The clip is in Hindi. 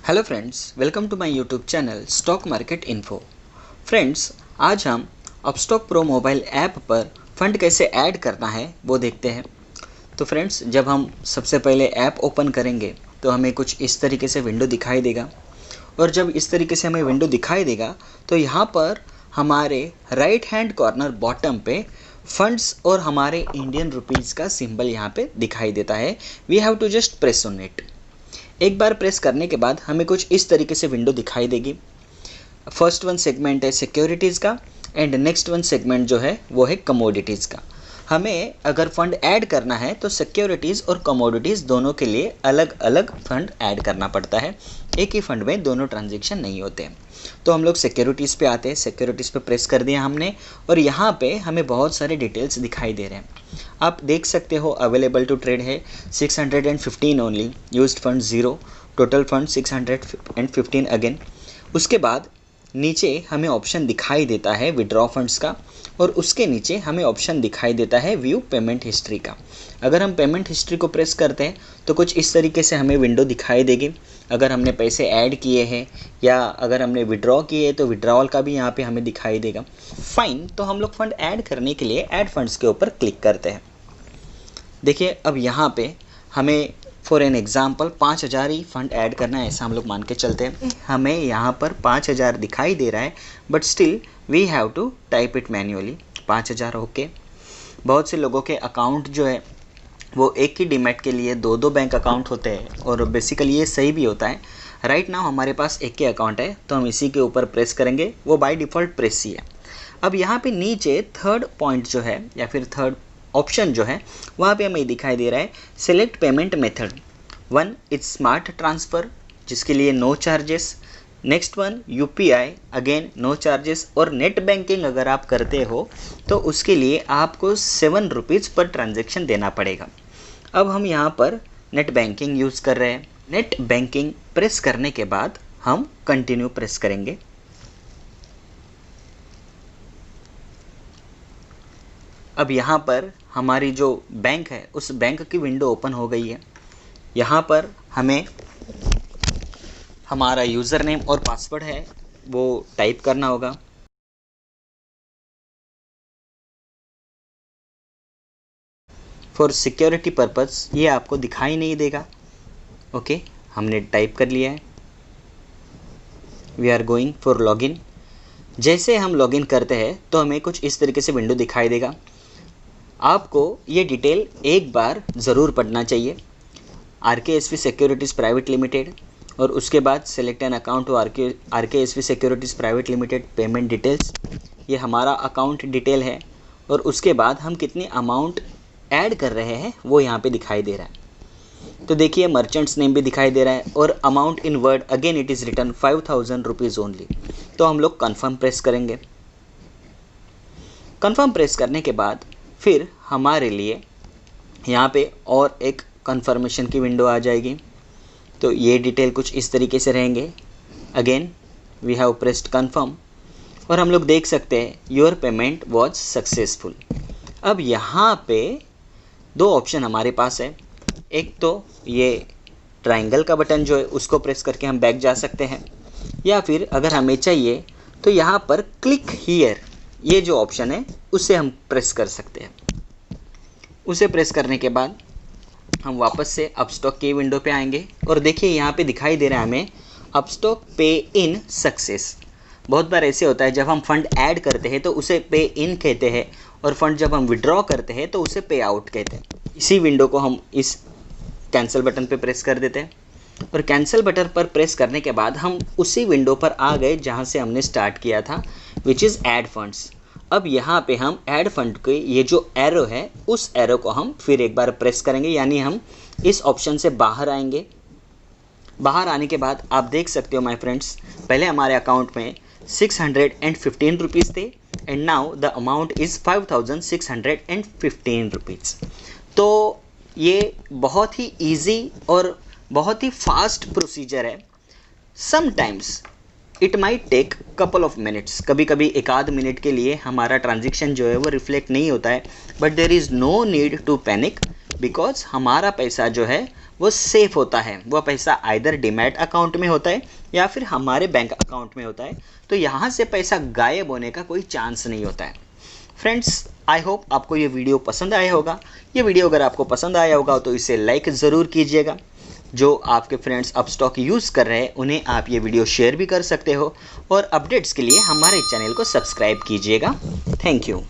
Hello friends, welcome to my YouTube channel stock market info. Friends, आज हम अपस्टॉक प्रो मोबाइल ऐप पर फंड कैसे ऐड करना है वो देखते हैं। तो फ्रेंड्स, जब हम सबसे पहले ऐप ओपन करेंगे तो हमें कुछ इस तरीके से विंडो दिखाई देगा। और जब इस तरीके से हमें विंडो दिखाई देगा तो यहाँ पर हमारे राइट हैंड कॉर्नर बॉटम पे फंड्स और हमारे इंडियन रुपीज़ का सिंबल यहाँ पे दिखाई देता है। We have to just press on it. एक बार प्रेस करने के बाद हमें कुछ इस तरीके से विंडो दिखाई देगी। फर्स्ट वन सेगमेंट है सिक्योरिटीज़ का एंड नेक्स्ट वन सेगमेंट जो है वो है कमोडिटीज़ का। हमें अगर फंड ऐड करना है तो सिक्योरिटीज़ और कमोडिटीज़ दोनों के लिए अलग अलग फंड ऐड करना पड़ता है। एक ही फंड में दोनों ट्रांजेक्शन नहीं होते हैं। तो हम लोग सिक्योरिटीज़ पे आते हैं। सिक्योरिटीज़ पे प्रेस कर दिया हमने और यहाँ पे हमें बहुत सारे डिटेल्स दिखाई दे रहे हैं। आप देख सकते हो अवेलेबल टू ट्रेड है 615 only, used fund 0, total fund 615 again. उसके बाद नीचे हमें ऑप्शन दिखाई देता है विड्रॉ फंड्स का और उसके नीचे हमें ऑप्शन दिखाई देता है व्यू पेमेंट हिस्ट्री का। अगर हम पेमेंट हिस्ट्री को प्रेस करते हैं तो कुछ इस तरीके से हमें विंडो दिखाई देगी। अगर हमने पैसे ऐड किए हैं या अगर हमने विड्रॉ किए तो विड्रॉल का भी यहाँ पे हमें दिखाई देगा। फाइन, तो हम लोग फंड ऐड करने के लिए ऐड फंड्स के ऊपर क्लिक करते हैं। देखिए, अब यहाँ पे हमें for an example 5,000 he fund add करना है, ऐसा हम लोग मान के चलते हैं। हमें यहाँ पर 5,000 दिखाई दे रहा है but still we have to type it manually. 5,000 okay. बहुत से लोगों के अकाउंट जो है वो एक ही डीमैट के लिए दो बैंक अकाउंट होते हैं और बेसिकली ये सही भी होता है। राइट नाउ हमारे पास एक ही अकाउंट है तो हम इसी के ऊपर प्रेस करेंगे, वो बाय डिफ़ॉल्ट प्रेस ही है। अब यहाँ पे नीचे थर्ड पॉइंट जो है या फिर थर्ड ऑप्शन जो है वहाँ पे हमें दिखाई दे रहा है select payment method. One it's smart transfer जिसके लिए no charges. Next one UPI, again no charges. और नेट बैंकिंग अगर आप करते हो तो उसके लिए आपको 7 रुपीज़ पर ट्रांजेक्शन देना पड़ेगा। अब हम यहाँ पर नेट बैंकिंग यूज़ कर रहे हैं। नेट बैंकिंग प्रेस करने के बाद हम कंटिन्यू प्रेस करेंगे। अब यहाँ पर हमारी जो बैंक है उस बैंक की विंडो ओपन हो गई है। यहाँ पर हमें हमारा यूज़र नेम और पासवर्ड है वो टाइप करना होगा। फॉर सिक्योरिटी पर्पस ये आपको दिखाई नहीं देगा। ओके, हमने टाइप कर लिया है। We are going for login. जैसे हम लॉगिन करते हैं तो हमें कुछ इस तरीके से विंडो दिखाई देगा। आपको ये डिटेल एक बार ज़रूर पढ़ना चाहिए। RKSV सिक्योरिटीज़ प्राइवेट लिमिटेड और उसके बाद select an account to RKSV securities private limited payment details, ये हमारा अकाउंट डिटेल है। और उसके बाद हम कितनी अमाउंट ऐड कर रहे हैं वो यहाँ पे दिखाई दे रहा है। तो देखिए, मर्चेंट्स नेम भी दिखाई दे रहा है और amount in word again it is return 5,000 rupees only. तो हम लोग कन्फर्म प्रेस करेंगे। कन्फर्म प्रेस करने के बाद फिर हमारे लिए यहाँ पे और एक कंफर्मेशन की विंडो आ जाएगी। तो ये डिटेल कुछ इस तरीके से रहेंगे। Again we have pressed confirm और हम लोग देख सकते हैं योर पेमेंट वॉज सक्सेसफुल। अब यहाँ पे दो ऑप्शन हमारे पास है। एक तो ये ट्रायंगल का बटन जो है उसको प्रेस करके हम बैक जा सकते हैं, या फिर अगर हमें चाहिए तो यहाँ पर क्लिक हियर ये जो ऑप्शन है उसे हम प्रेस कर सकते हैं। उसे प्रेस करने के बाद हम वापस से अपस्टॉक की विंडो पे आएंगे और देखिए यहाँ पे दिखाई दे रहा है हमें अपस्टॉक पे इन सक्सेस। बहुत बार ऐसे होता है जब हम फंड ऐड करते हैं तो उसे पे इन कहते हैं और फंड जब हम विड्रॉ करते हैं तो उसे पे आउट कहते हैं। इसी विंडो को हम इस कैंसिल बटन पे प्रेस कर देते हैं और कैंसिल बटन पर प्रेस करने के बाद हम उसी विंडो पर आ गए जहाँ से हमने स्टार्ट किया था, विच इज़ ऐड फंड्स। अब यहाँ पे हम ऐड फंड के ये जो एरो है उस एरो को हम फिर एक बार प्रेस करेंगे, यानी हम इस ऑप्शन से बाहर आएंगे। बाहर आने के बाद आप देख सकते हो माय फ्रेंड्स, पहले हमारे अकाउंट में 615 रुपीज़ थे and now the amount is 5,615 rupees. तो ये बहुत ही ईजी और बहुत ही फास्ट प्रोसीजर है। Sometimes it might take couple of minutes, कभी कभी एक आध मिनट के लिए हमारा ट्रांजेक्शन जो है वो रिफ्लेक्ट नहीं होता है, but there is no need to panic because हमारा पैसा जो है वो सेफ़ होता है, वह पैसा आइदर डीमैट अकाउंट में होता है या फिर हमारे बैंक अकाउंट में होता है, तो यहाँ से पैसा गायब होने का कोई चांस नहीं होता है। फ्रेंड्स, आई होप आपको ये वीडियो पसंद आया होगा। ये वीडियो अगर आपको पसंद आया होगा तो इसे लाइक ज़रूर कीजिएगा। जो आपके फ्रेंड्स अपस्टॉक यूज़ कर रहे हैं उन्हें आप ये वीडियो शेयर भी कर सकते हो, और अपडेट्स के लिए हमारे चैनल को सब्सक्राइब कीजिएगा। Thank you.